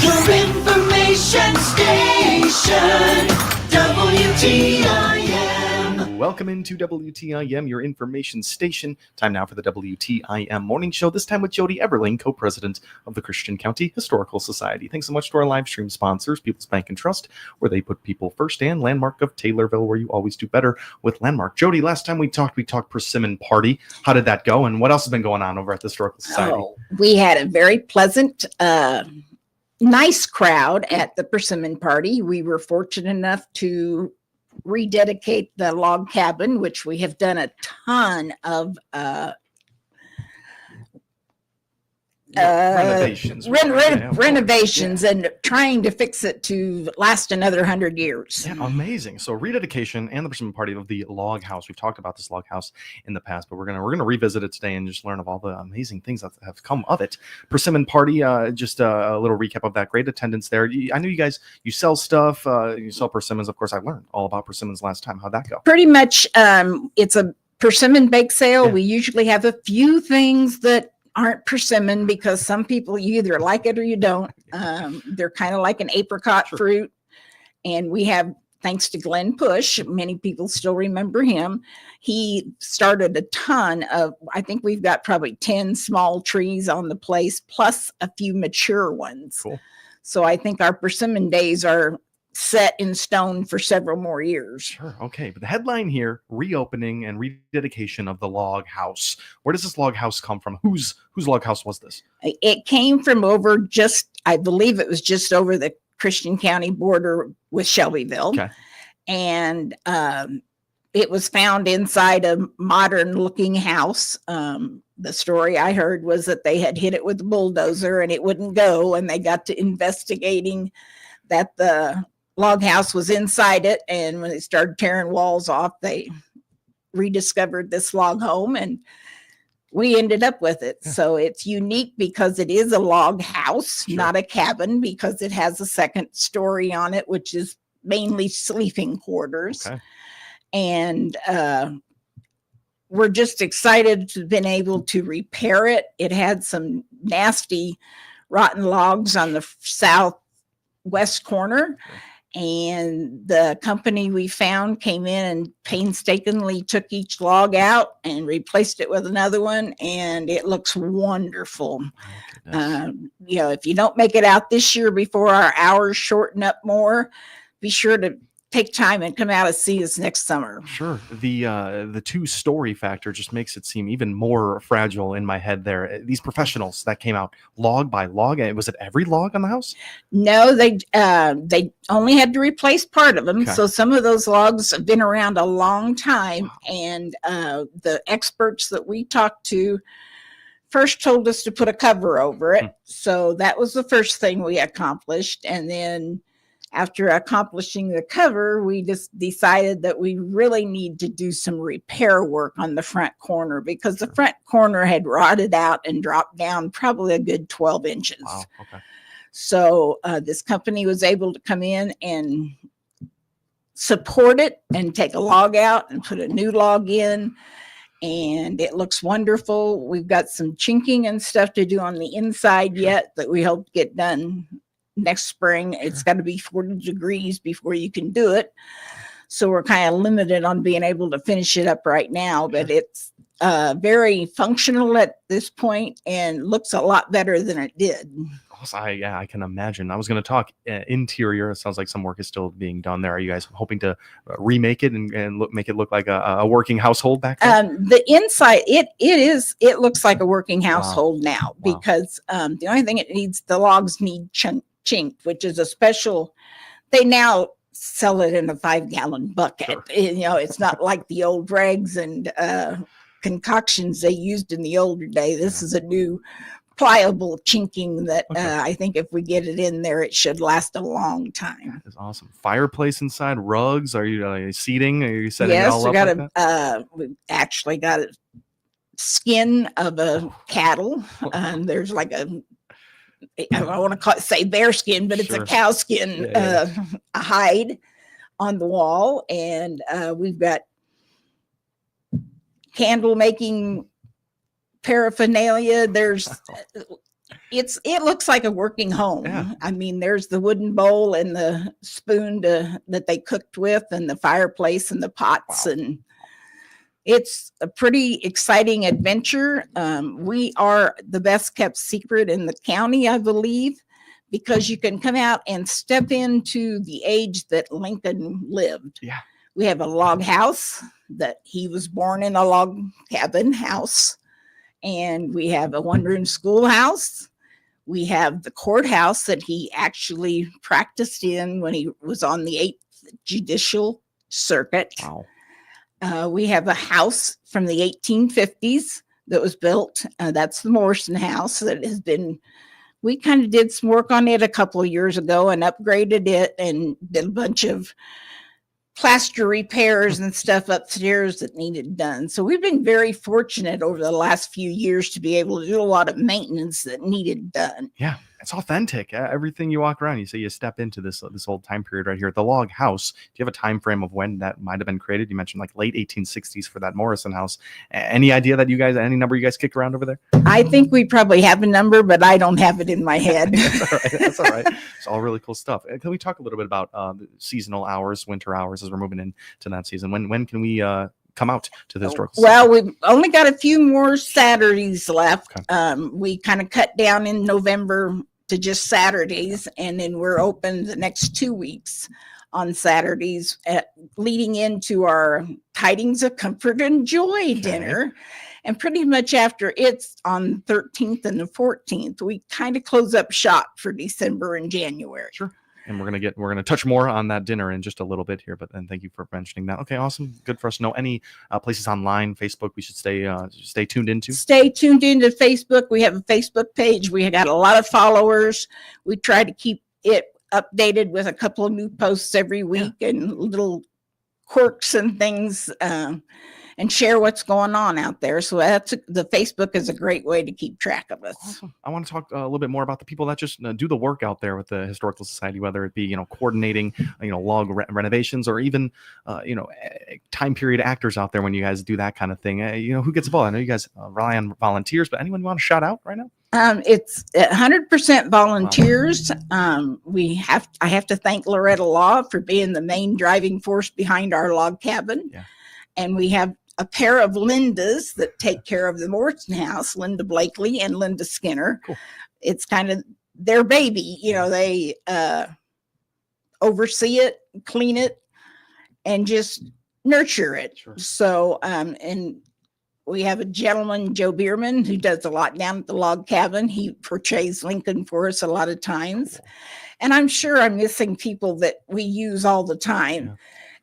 Your information station, WTIM. Welcome into WTIM, your information station. Time now for the WTIM Morning Show, this time with Jody Everling, co-president of the Christian County Historical Society. Thanks so much to our live stream sponsors, People's Bank and Trust, where they put people first, and Landmark of Taylorville, where you always do better with Landmark. Jody, last time we talked Persimmon Party. How did that go, and what else has been going on over at the Historical Society? We had a very pleasant, nice crowd at the Persimmon Party. We were fortunate enough to rededicate the log cabin, which we have done a ton of renovations and trying to fix it to last another 100 years. Yeah, amazing. So rededication and the Persimmon Party of the log house. We've talked about this log house in the past, but we're gonna revisit it today and just learn of all the amazing things that have come of it. Persimmon Party, just a little recap of that. Great attendance there. I know you guys, you sell stuff, you sell persimmons. Of course, I learned all about persimmons last time. How'd that go? Pretty much, it's a persimmon bake sale. Yeah. We usually have a few things that aren't persimmon because some people, you either like it or you don't. They're kind of like an apricot fruit. And we have, thanks to Glenn Push, many people still remember him. He started a ton of, I think we've got probably 10 small trees on the place, plus a few mature ones. Cool. So I think our persimmon days are set in stone for several more years. Sure. Okay. But the headline here, reopening and rededication of the log house. Where does this log house come from? Whose log house was this? It came from over I believe it was just over the Christian County border with Shelbyville. Okay. And it was found inside a modern looking house. The story I heard was that they had hit it with a bulldozer and it wouldn't go. And they got to investigating that the log house was inside it, and when they started tearing walls off, they rediscovered this log home, and we ended up with it. Yeah. So it's unique because it is a log house, not a cabin, because it has a second story on it, which is mainly sleeping quarters. Okay. And we're just excited to have been able to repair it. It had some nasty rotten logs on the southwest corner. Okay. And the company we found came in and painstakingly took each log out and replaced it with another one. And it looks wonderful. If you don't make it out this year before our hours shorten up more, be sure to take time and come out and see us next summer. Sure. The two-story factor just makes it seem even more fragile in my head there. These professionals that came out log by log, was it every log on the house? No, they only had to replace part of them. Okay. So some of those logs have been around a long time. Wow. And the experts that we talked to first told us to put a cover over it. So that was the first thing we accomplished. And then after accomplishing the cover, we just decided that we really need to do some repair work on the front corner because the front corner had rotted out and dropped down probably a good 12 inches. Wow. Okay. So this company was able to come in and support it and take a log out and put a new log in. And it looks wonderful. We've got some chinking and stuff to do on the inside yet that we hope to get done next spring. It's got to be 40 degrees before you can do it. So we're kind of limited on being able to finish it up right now, but it's very functional at this point and looks a lot better than it did. I can imagine. I was going to talk interior. It sounds like some work is still being done there. Are you guys hoping to remake it and make it look like a working household back then? The inside, it looks like a working household now because the only thing the logs need chinked, which is a special. They now sell it in a 5-gallon bucket. Sure. It's not like the old rags and concoctions they used in the older day. This is a new pliable chinking that I think if we get it in there, it should last a long time. That's awesome. Fireplace inside, rugs. Are you seating? Are you setting it all up? We actually got a skin of a cattle. There's like I want to say bear skin, but it's a cow skin, a hide on the wall. And we've got candle making paraphernalia. There's it looks like a working home. Yeah. I mean, there's the wooden bowl and the spoon that they cooked with, and the fireplace and the pots, Wow. and it's a pretty exciting adventure. We are the best kept secret in the county, I believe, because you can come out and step into the age that Lincoln lived. Yeah. We have a log house that he was born in, a log cabin house, and we have a one-room schoolhouse. We have the courthouse that he actually practiced in when he was on the 8th Judicial Circuit. Wow. We have a house from the 1850s that was built. That's the Morrison House that has been, we kind of did some work on it a couple of years ago and upgraded it and did a bunch of plaster repairs and stuff upstairs that needed done. So we've been very fortunate over the last few years to be able to do a lot of maintenance that needed done. Yeah, it's authentic. Everything you walk around, you say you step into this old time period right here. The log house. Do you have a time frame of when that might have been created? You mentioned like late 1860s for that Morrison house. Any idea that any number you guys kick around over there? I think we probably have a number, but I don't have it in my head. That's all right. That's all right. It's all really cool stuff. Can we talk a little bit about the seasonal hours, winter hours, as we're moving into that season? When can we come out to the historical Well, we've only got a few more Saturdays left. Okay. We kind of cut down in November to just Saturdays, and then we're open the next 2 weeks on Saturdays, leading into our Tidings of Comfort and Joy dinner. And pretty much after it's on 13th and the 14th, we kind of close up shop for December and January. Sure. And we're gonna touch more on that dinner in just a little bit here, but then thank you for mentioning that. Okay, awesome, good for us to know. Any places online, Facebook, we should stay tuned into. Stay tuned into Facebook. We have a Facebook page. We got a lot of followers. We try to keep it updated with a couple of new posts every week and little quirks and things, and share what's going on out there. So the Facebook is a great way to keep track of us. Awesome. I want to talk a little bit more about the people that just do the work out there with the Historical Society, whether it be, coordinating, log renovations, or even, time period actors out there when you guys do that kind of thing. Who gets involved? I know you guys rely on volunteers, but anyone you want to shout out right now? It's 100% volunteers. I have to thank Loretta Law for being the main driving force behind our log cabin. Yeah. And we have a pair of Lindas that take care of the Morrison house, Linda Blakely and Linda Skinner. Cool. It's kind of their baby. They oversee it, clean it, and just nurture it. Sure. So, and we have a gentleman, Joe Bierman, who does a lot down at the log cabin. He portrays Lincoln for us a lot of times. Cool. And I'm sure I'm missing people that we use all the time.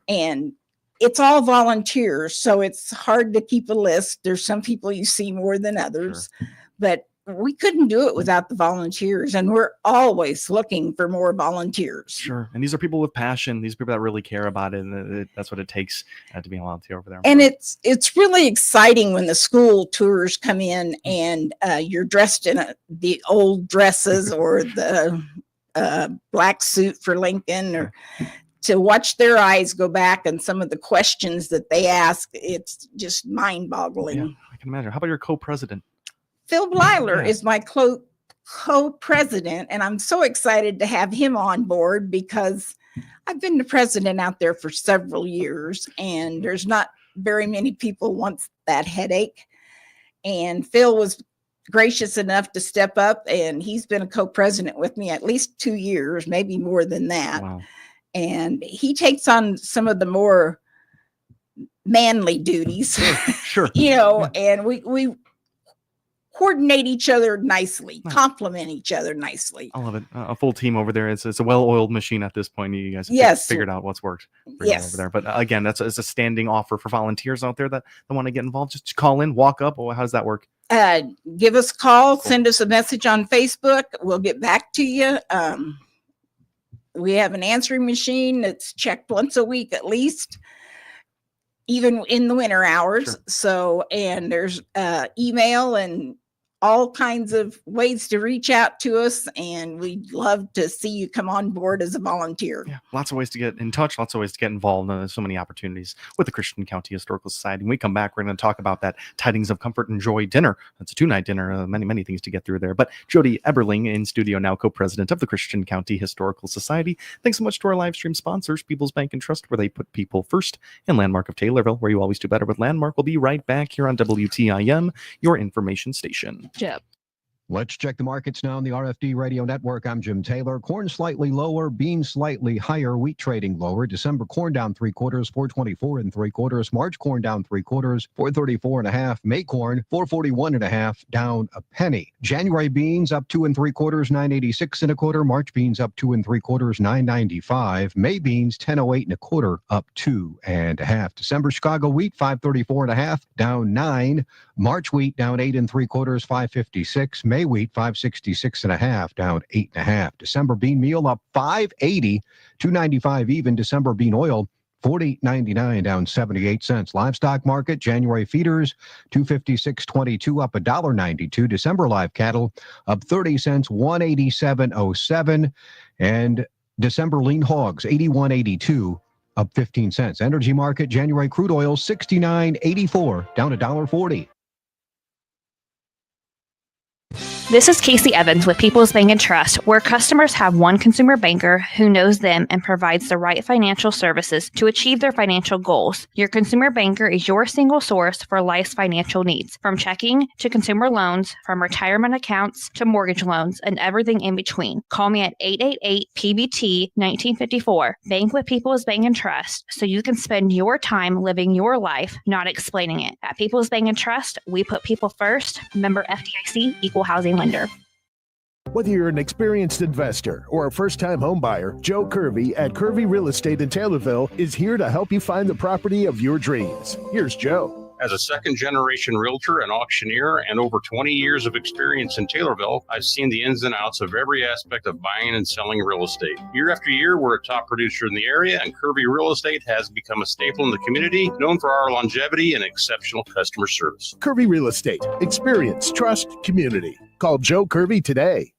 Yeah. And it's all volunteers, so it's hard to keep a list. There's some people you see more than others, sure. But we couldn't do it without the volunteers, and we're always looking for more volunteers. Sure. And these are people with passion. These are people that really care about it, and that's what it takes to be a volunteer over there. And it's really exciting when the school tours come in and you're dressed in the old dresses or the black suit for Lincoln, or to watch their eyes go back and some of the questions that they ask. It's just mind-boggling. Yeah, I can imagine. How about your co-president? Phil Blyler is my co-president, and I'm so excited to have him on board because I've been the president out there for several years, and there's not very many people want that headache. And Phil was gracious enough to step up, and he's been a co-president with me at least 2 years, maybe more than that. Wow. And he takes on some of the more manly duties, sure. And we coordinate each other nicely, compliment each other nicely. I love it. A full team over there. It's a well-oiled machine at this point. You guys have figured out what's worked for you over there. But again, it's a standing offer for volunteers out there that want to get involved. Just call in, walk up. How does that work? Give us a call, send us a message on Facebook. We'll get back to you. We have an answering machine that's checked once a week at least, even in the winter hours. Sure. So, and there's email and all kinds of ways to reach out to us, and we'd love to see you come on board as a volunteer. Yeah, lots of ways to get in touch, lots of ways to get involved. There's so many opportunities with the Christian County Historical Society. When we come back, we're going to talk about that Tidings of Comfort and Joy dinner. It's a 2-night dinner, many things to get through there. But Jody Eberling in studio now, co-president of the Christian County Historical Society. Thanks so much to our live stream sponsors, People's Bank and Trust, where they put people first, and Landmark of Taylorville, where you always do better with Landmark. We'll be right back here on WTIM, your information station. Yep. Let's check the markets now on the RFD Radio Network. I'm Jim Taylor. Corn slightly lower, beans slightly higher, wheat trading lower. December corn down 3/4, 424 3/4. March corn down 3/4, 434 1/2. May corn 441 1/2, down a penny. January beans up 2 3/4, 986 1/4. March beans up 2 3/4, 995. May beans 1008 1/4, up 2 1/2. December Chicago wheat 534 1/2, down 9. March wheat down 8 3/4, 556. May wheat 566 1/2, down 8 1/2. December bean meal up 580, 295 even. December bean oil 48.99, down 78 cents. Livestock market, January feeders 256.22, up $1.92. December live cattle up 30 cents, 187.07, and December lean hogs 81.82, up 15 cents. Energy market, January crude oil 69.84, down $1.40. This is Casey Evans with People's Bank and Trust, where customers have one consumer banker who knows them and provides the right financial services to achieve their financial goals. Your consumer banker is your single source for life's financial needs, from checking to consumer loans, from retirement accounts to mortgage loans, and everything in between. Call me at 888-PBT-1954. Bank with People's Bank and Trust so you can spend your time living your life, not explaining it. At People's Bank and Trust, we put people first. Member FDIC, Equal Housing Lender. Whether you're an experienced investor or a first-time home buyer, Joe Curvey at Curvey Real Estate in Taylorville is here to help you find the property of your dreams. Here's Joe. As a second-generation realtor and auctioneer and over 20 years of experience in Taylorville, I've seen the ins and outs of every aspect of buying and selling real estate. Year after year, we're a top producer in the area, and Kirby Real Estate has become a staple in the community, known for our longevity and exceptional customer service. Curvey Real Estate. Experience, trust, community. Call Joe Curvey today.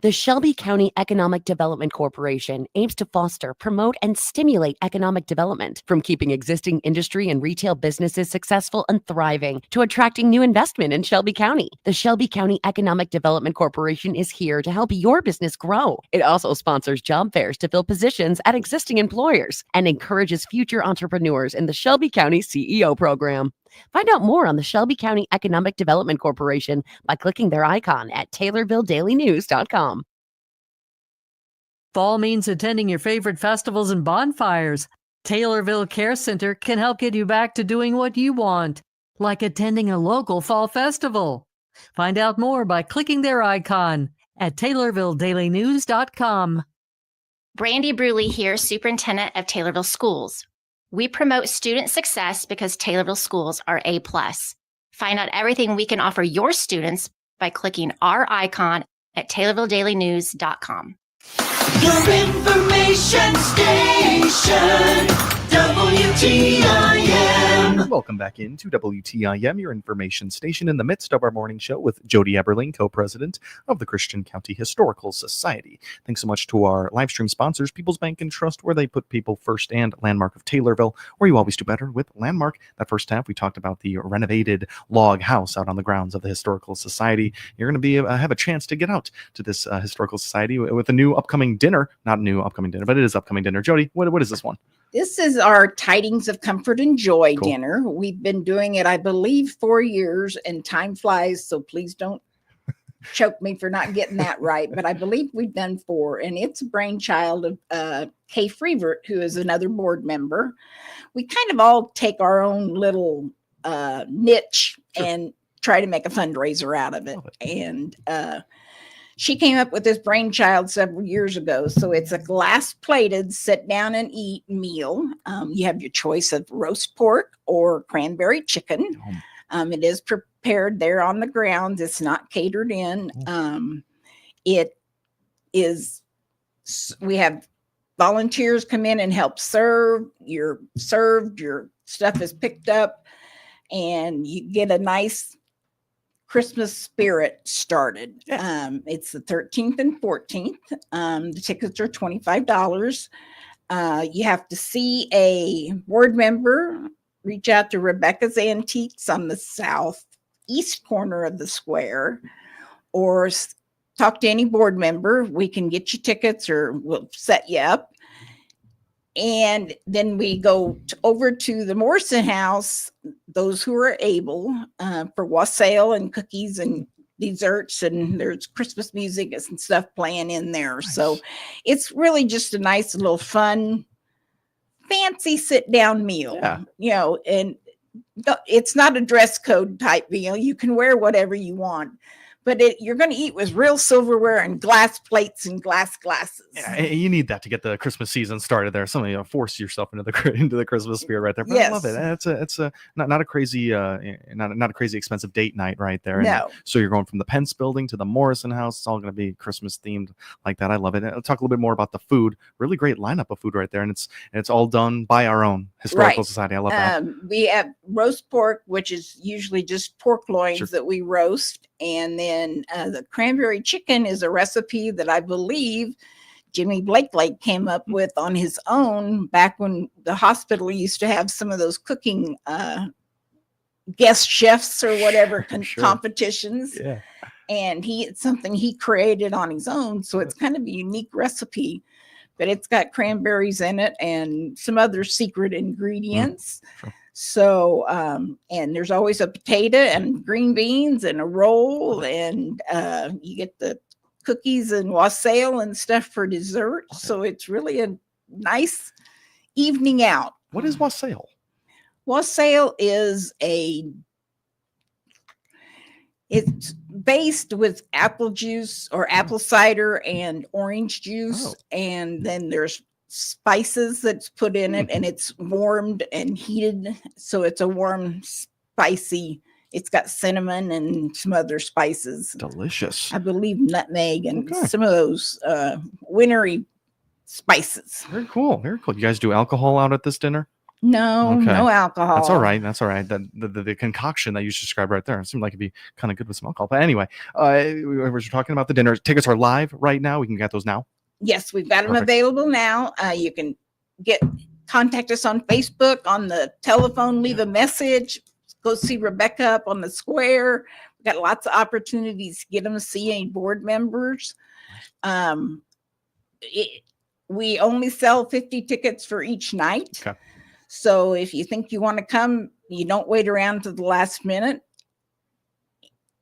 The Shelby County Economic Development Corporation aims to foster, promote, and stimulate economic development, from keeping existing industry and retail businesses successful and thriving to attracting new investment in Shelby County. The Shelby County Economic Development Corporation is here to help your business grow. It also sponsors job fairs to fill positions at existing employers and encourages future entrepreneurs in the Shelby County CEO program. Find out more on the Shelby County Economic Development Corporation by clicking their icon at TaylorvilleDailyNews.com. Fall means attending your favorite festivals and bonfires. Taylorville Care Center can help get you back to doing what you want, like attending a local fall festival. Find out more by clicking their icon at TaylorvilleDailyNews.com. Brandy Bruley here, Superintendent of Taylorville Schools. We promote student success because Taylorville schools are A+. Find out everything we can offer your students by clicking our icon at TaylorvilleDailyNews.com. Your information station, WTIM. Welcome back into WTIM, your information station, in the midst of our morning show with Jody Eberling, co-president of the Christian County Historical Society. Thanks so much to our live stream sponsors, People's Bank and Trust, where they put people first, and Landmark of Taylorville, where you always do better with Landmark. That first half, we talked about the renovated log house out on the grounds of the Historical Society. You're going to be have a chance to get out to this Historical Society with a new upcoming dinner. Not a new upcoming dinner, but it is upcoming dinner. Jody, what is this one? This is our Tidings of Comfort and Joy Cool. dinner. We've been doing it, I believe, 4 years, and time flies, so please don't choke me for not getting that right. But I believe we've done 4, and it's a brainchild of Kay Freevert, who is another board member. We kind of all take our own little niche and try to make a fundraiser out of it. And she came up with this brainchild several years ago. So it's a glass plated sit down and eat meal. You have your choice of roast pork or cranberry chicken. It is prepared there on the grounds. It's not catered in. It is, we have volunteers come in and help serve. You're served, your stuff is picked up, and you get a nice Christmas spirit started. It's the 13th and 14th. The tickets are $25. You have to see a board member. Reach out to Rebecca's Antiques on the southeast corner of the square, or talk to any board member. We can get you tickets or we'll set you up. And then we go over to the Morrison House, those who are able, for wassail and cookies and desserts, and there's Christmas music and stuff playing in there. Nice. So it's really just a nice little fun, fancy sit down meal, and it's not a dress code type meal. You can wear whatever you want, but you're going to eat with real silverware and glass plates and glass glasses. Yeah, you need that to get the Christmas season started there. Something, force yourself into the Christmas spirit right there. But yes. I love it. It's not a crazy not a crazy expensive date night right there. No. And so you're going from the Pence building to the Morrison House. It's all going to be Christmas themed like that. I love it. I'll talk a little bit more about the food. Really great lineup of food right there, and it's all done by our own historical society. I love that. We have roast pork, which is usually just pork loins that we roast. And then the cranberry chicken is a recipe that I believe Jimmy Blakely came up with on his own back when the hospital used to have some of those cooking guest chefs or whatever competitions. Yeah. And it's something he created on his own. So it's kind of a unique recipe, but it's got cranberries in it and some other secret ingredients. Sure. So, and there's always a potato and green beans and a roll, and you get the cookies and wassail and stuff for dessert. So it's really a nice evening out. What is wassail? Wassail is it's based with apple juice or apple cider and orange juice. And then there's spices that's put in it, and it's warmed and heated. So it's a warm, spicy, it's got cinnamon and some other spices. Delicious. I believe nutmeg and some of those wintry spices. Very cool. Very cool. You guys do alcohol out at this dinner? No, no alcohol. That's all right. That's all right. The concoction that you just described right there seemed like it'd be kind of good with some alcohol. But anyway, we're talking about the dinner. Tickets are live right now. We can get those now. Yes, we've got them available now. You can contact us on Facebook, on the telephone, leave a message, go see Rebecca up on the square. We've got lots of opportunities to get them to see any board members. We only sell 50 tickets for each night. Okay. So if you think you want to come, you don't wait around to the last minute.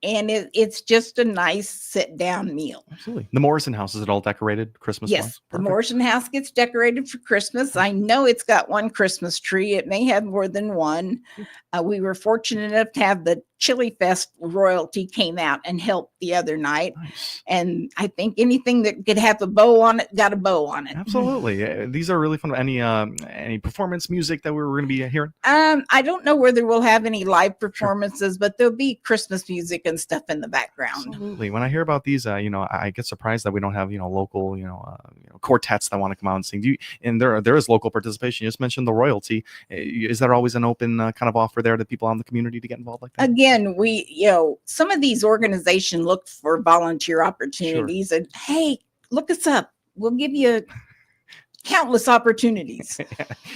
And it's just a nice sit-down meal. Absolutely. The Morrison House, is it all decorated Christmas? Yes, the Morrison House gets decorated for Christmas. I know it's got one Christmas tree. It may have more than one. We were fortunate enough to have the Chili Fest royalty came out and helped the other night. Nice. And I think anything that could have a bow on it got a bow on it. Absolutely. These are really fun. Any performance music that we're going to be hearing? I don't know whether we'll have any live performances, but there'll be Christmas music and stuff in the background. Absolutely. When I hear about these, I get surprised that we don't have, local, quartets that want to come out and sing. And there is local participation. You just mentioned the royalty. Is there always an open kind of offer there to people in the community to get involved like that? Again, some of these organizations look for volunteer opportunities, and hey, look us up. We'll give you countless opportunities.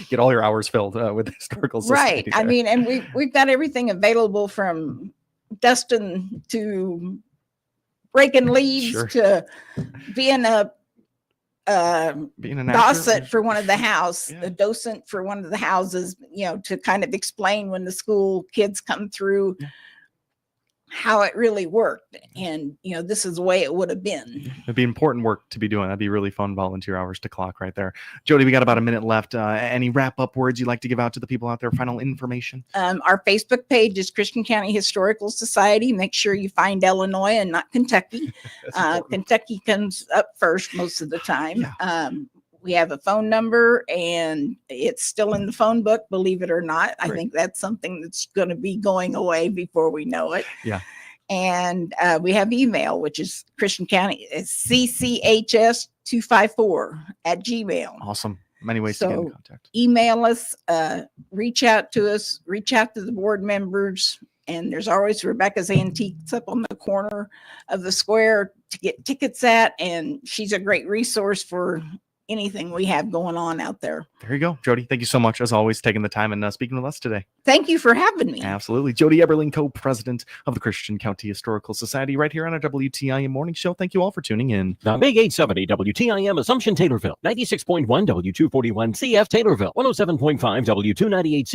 Get all your hours filled with the historical society. Right. I mean, and we've got everything available from dusting to breaking leaves to being a docent for one of the a docent for one of the houses, to kind of explain when the school kids come through how it really worked. And, this is the way it would have been. It'd be important work to be doing. That'd be really fun volunteer hours to clock right there. Jody, we got about a minute left. Any wrap up words you'd like to give out to the people out there? Final information? Our Facebook page is Christian County Historical Society. Make sure you find Illinois and not Kentucky. Kentucky comes up first most of the time. Yeah. We have a phone number, and it's still in the phone book, believe it or not. Great. I think that's something that's going to be going away before we know it. Yeah. And we have email, which is Christian County, it's cchs254@gmail. Awesome. Many ways to get in contact. Email us, reach out to us, reach out to the board members. And there's always Rebecca's Antiques up on the corner of the square to get tickets at. And she's a great resource for anything we have going on out there. There you go, Jody. Thank you so much, as always, taking the time and speaking with us today. Thank you for having me. Absolutely. Jody Eberling, co-president of the Christian County Historical Society, right here on our WTIM Morning Show. Thank you all for tuning in. The Big 870 WTIM Assumption Taylorville, 96.1 W241 CF Taylorville, 107.5 W298 C.